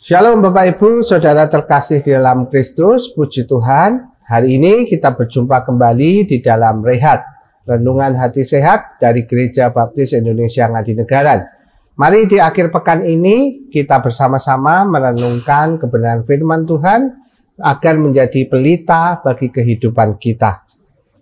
Shalom Bapak Ibu, Saudara terkasih di dalam Kristus, puji Tuhan. Hari ini kita berjumpa kembali di dalam Rehat, Renungan Hati Sehat dari Gereja Baptis Indonesia Ngadinegara. Mari di akhir pekan ini kita bersama-sama merenungkan kebenaran firman Tuhan agar menjadi pelita bagi kehidupan kita.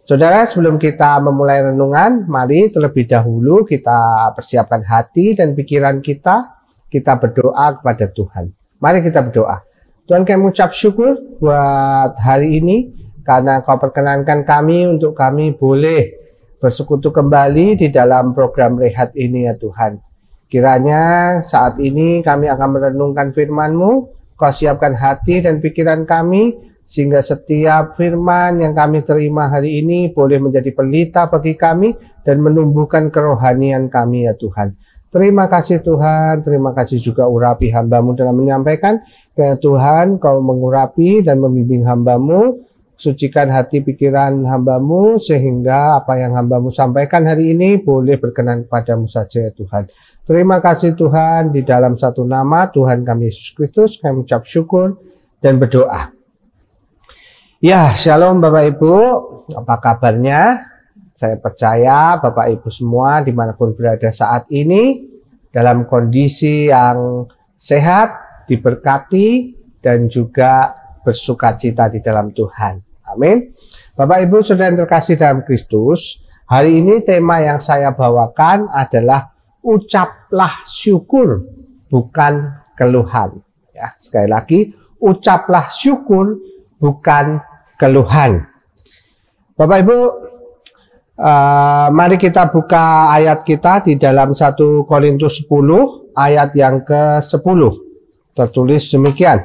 Saudara, sebelum kita memulai renungan, mari terlebih dahulu kita persiapkan hati dan pikiran kita berdoa kepada Tuhan. Mari kita berdoa. Tuhan, kami mengucap syukur buat hari ini karena Kau perkenankan kami untuk kami boleh bersekutu kembali di dalam program Rehat ini ya Tuhan. Kiranya saat ini kami akan merenungkan firman-Mu, Kau siapkan hati dan pikiran kami sehingga setiap firman yang kami terima hari ini boleh menjadi pelita bagi kami dan menumbuhkan kerohanian kami ya Tuhan. Terima kasih Tuhan, terima kasih juga urapi hamba-Mu dalam menyampaikan. Kiranya Tuhan Kau mengurapi dan membimbing hamba-Mu, sucikan hati pikiran hamba-Mu sehingga apa yang hamba-Mu sampaikan hari ini boleh berkenan kepadamu saja ya Tuhan. Terima kasih Tuhan, di dalam satu nama Tuhan kami Yesus Kristus kami ucap syukur dan berdoa. Ya, shalom Bapak Ibu, apa kabarnya? Saya percaya Bapak Ibu semua dimanapun berada saat ini dalam kondisi yang sehat, diberkati, dan juga bersukacita di dalam Tuhan. Amin. Bapak Ibu Saudara yang terkasih dalam Kristus, hari ini tema yang saya bawakan adalah ucaplah syukur, bukan keluhan. Ya, sekali lagi, ucaplah syukur, bukan keluhan. Bapak Ibu, mari kita buka ayat kita di dalam 1 Korintus 10 ayat yang ke-10. Tertulis demikian.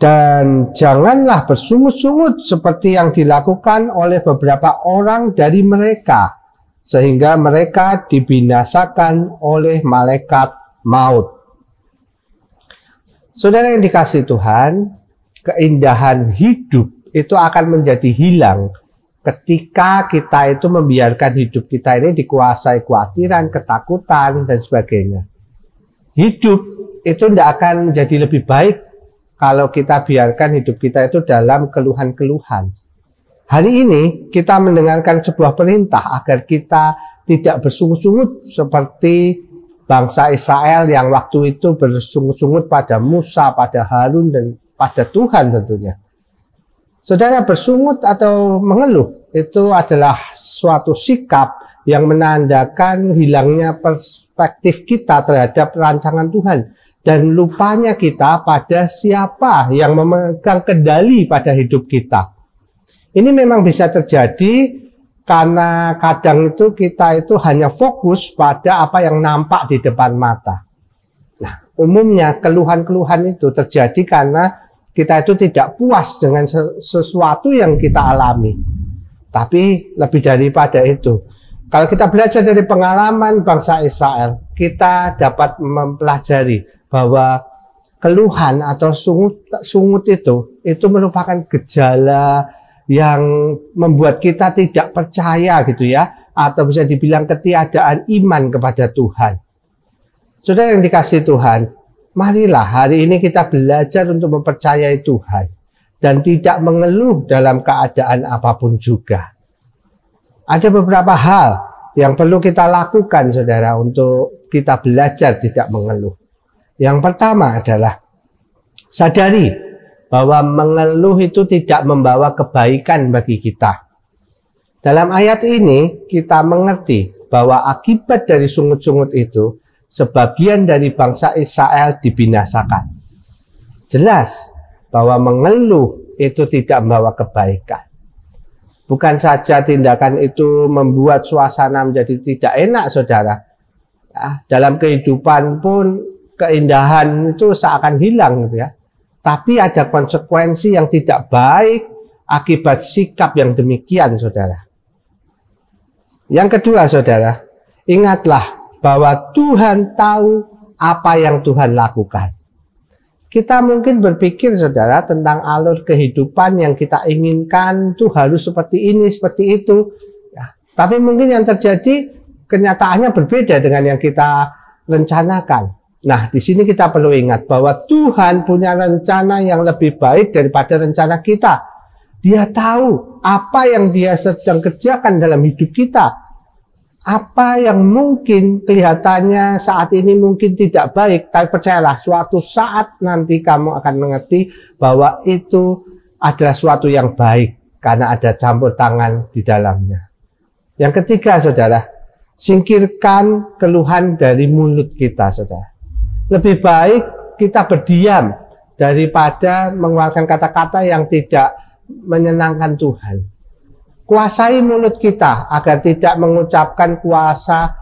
Dan janganlah bersungut-sungut seperti yang dilakukan oleh beberapa orang dari mereka, sehingga mereka dibinasakan oleh malaikat maut. Saudara yang dikasihi Tuhan, keindahan hidup itu akan menjadi hilang ketika kita itu membiarkan hidup kita ini dikuasai kekhawatiran, ketakutan, dan sebagainya. Hidup itu tidak akan menjadi lebih baik kalau kita biarkan hidup kita itu dalam keluhan-keluhan. Hari ini kita mendengarkan sebuah perintah agar kita tidak bersungut-sungut seperti bangsa Israel yang waktu itu bersungut-sungut pada Musa, pada Harun, dan pada Tuhan tentunya. Saudara, bersungut atau mengeluh itu adalah suatu sikap yang menandakan hilangnya perspektif kita terhadap rancangan Tuhan dan lupanya kita pada siapa yang memegang kendali pada hidup kita. Ini memang bisa terjadi karena kadang itu kita itu hanya fokus pada apa yang nampak di depan mata. Nah, umumnya keluhan-keluhan itu terjadi karena kita itu tidak puas dengan sesuatu yang kita alami. Tapi lebih daripada itu, kalau kita belajar dari pengalaman bangsa Israel, kita dapat mempelajari bahwa keluhan atau sungut itu merupakan gejala yang membuat kita tidak percaya gitu ya, atau bisa dibilang ketiadaan iman kepada Tuhan. Saudara yang dikasihi Tuhan, marilah hari ini kita belajar untuk mempercayai Tuhan dan tidak mengeluh dalam keadaan apapun juga. Ada beberapa hal yang perlu kita lakukan, saudara, untuk kita belajar tidak mengeluh. Yang pertama adalah sadari bahwa mengeluh itu tidak membawa kebaikan bagi kita. Dalam ayat ini kita mengerti bahwa akibat dari sungut-sungut itu sebagian dari bangsa Israel dibinasakan. Jelas bahwa mengeluh itu tidak membawa kebaikan. Bukan saja tindakan itu membuat suasana menjadi tidak enak, saudara. Ya, dalam kehidupan pun keindahan itu seakan hilang, gitu ya. Tapi ada konsekuensi yang tidak baik akibat sikap yang demikian, saudara. Yang kedua, saudara, ingatlah bahwa Tuhan tahu apa yang Tuhan lakukan. Kita mungkin berpikir, saudara, tentang alur kehidupan yang kita inginkan itu harus seperti ini, seperti itu. Ya, tapi mungkin yang terjadi kenyataannya berbeda dengan yang kita rencanakan. Nah, di sini kita perlu ingat bahwa Tuhan punya rencana yang lebih baik daripada rencana kita. Dia tahu apa yang dia sedang kerjakan dalam hidup kita. Apa yang mungkin kelihatannya saat ini mungkin tidak baik, tapi percayalah suatu saat nanti kamu akan mengerti bahwa itu adalah suatu yang baik karena ada campur tangan di dalamnya. Yang ketiga, saudara, singkirkan keluhan dari mulut kita, saudara. Lebih baik kita berdiam daripada mengeluarkan kata-kata yang tidak menyenangkan Tuhan. Kuasai mulut kita agar tidak mengucapkan kuasa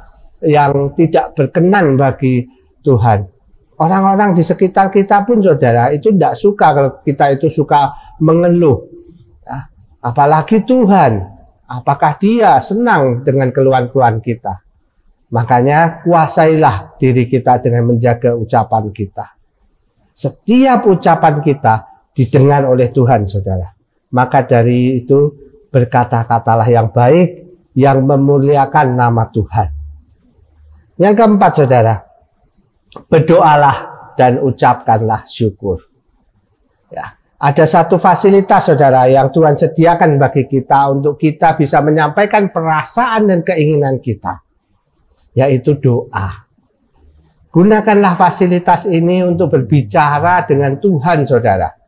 yang tidak berkenan bagi Tuhan. Orang-orang di sekitar kita pun, saudara, itu tidak suka kalau kita itu suka mengeluh. Ya, apalagi Tuhan, apakah Dia senang dengan keluhan-keluhan kita? Makanya kuasailah diri kita dengan menjaga ucapan kita. Setiap ucapan kita didengar oleh Tuhan, saudara. Maka dari itu berkata-katalah yang baik, yang memuliakan nama Tuhan. Yang keempat, saudara, berdoalah dan ucapkanlah syukur. Ya, ada satu fasilitas, saudara, yang Tuhan sediakan bagi kita untuk kita bisa menyampaikan perasaan dan keinginan kita, yaitu doa. Gunakanlah fasilitas ini untuk berbicara dengan Tuhan, saudara.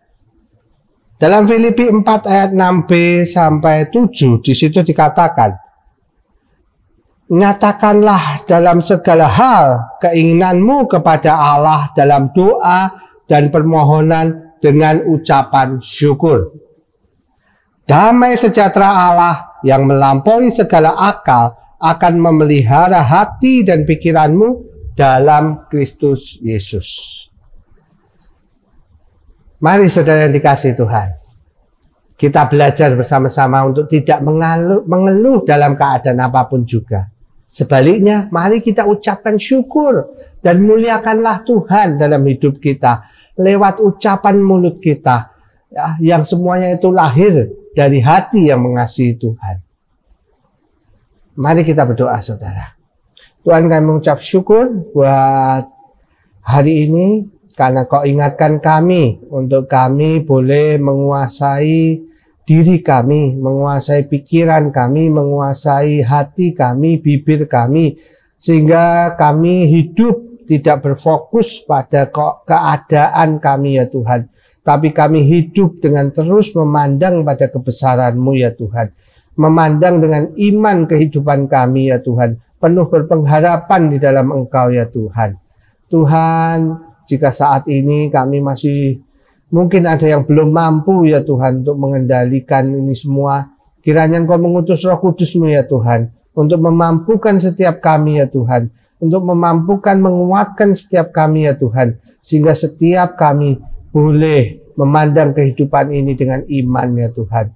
Dalam Filipi 4 ayat 6b sampai 7, di situ dikatakan, nyatakanlah dalam segala hal keinginanmu kepada Allah dalam doa dan permohonan dengan ucapan syukur. Damai sejahtera Allah yang melampaui segala akal akan memelihara hati dan pikiranmu dalam Kristus Yesus. Mari saudara yang dikasihi Tuhan, kita belajar bersama-sama untuk tidak mengeluh dalam keadaan apapun juga. Sebaliknya, mari kita ucapkan syukur dan muliakanlah Tuhan dalam hidup kita lewat ucapan mulut kita, ya, yang semuanya itu lahir dari hati yang mengasihi Tuhan. Mari kita berdoa, saudara. Tuhan, kami mengucap syukur buat hari ini, karena Kau ingatkan kami untuk kami boleh menguasai diri kami, menguasai pikiran kami, menguasai hati kami, bibir kami, sehingga kami hidup tidak berfokus pada keadaan kami, ya Tuhan, tapi kami hidup dengan terus memandang pada kebesaran-Mu, ya Tuhan, memandang dengan iman kehidupan kami, ya Tuhan, penuh berpengharapan di dalam Engkau, ya Tuhan. Tuhan, jika saat ini kami masih mungkin ada yang belum mampu, ya Tuhan, untuk mengendalikan ini semua, kiranya Engkau mengutus Roh Kudus-Mu, ya Tuhan, untuk memampukan setiap kami, ya Tuhan, untuk memampukan menguatkan setiap kami, ya Tuhan, sehingga setiap kami boleh memandang kehidupan ini dengan iman, ya Tuhan.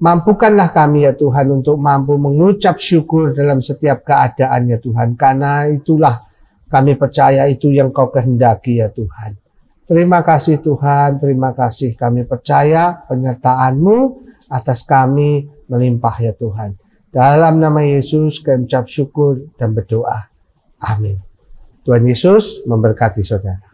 Mampukanlah kami, ya Tuhan, untuk mampu mengucap syukur dalam setiap keadaan, ya Tuhan, karena itulah kami percaya itu yang Kau kehendaki, ya Tuhan. Terima kasih Tuhan, terima kasih, kami percaya penyertaan-Mu atas kami melimpah, ya Tuhan. Dalam nama Yesus kami ucap syukur dan berdoa. Amin. Tuhan Yesus memberkati saudara.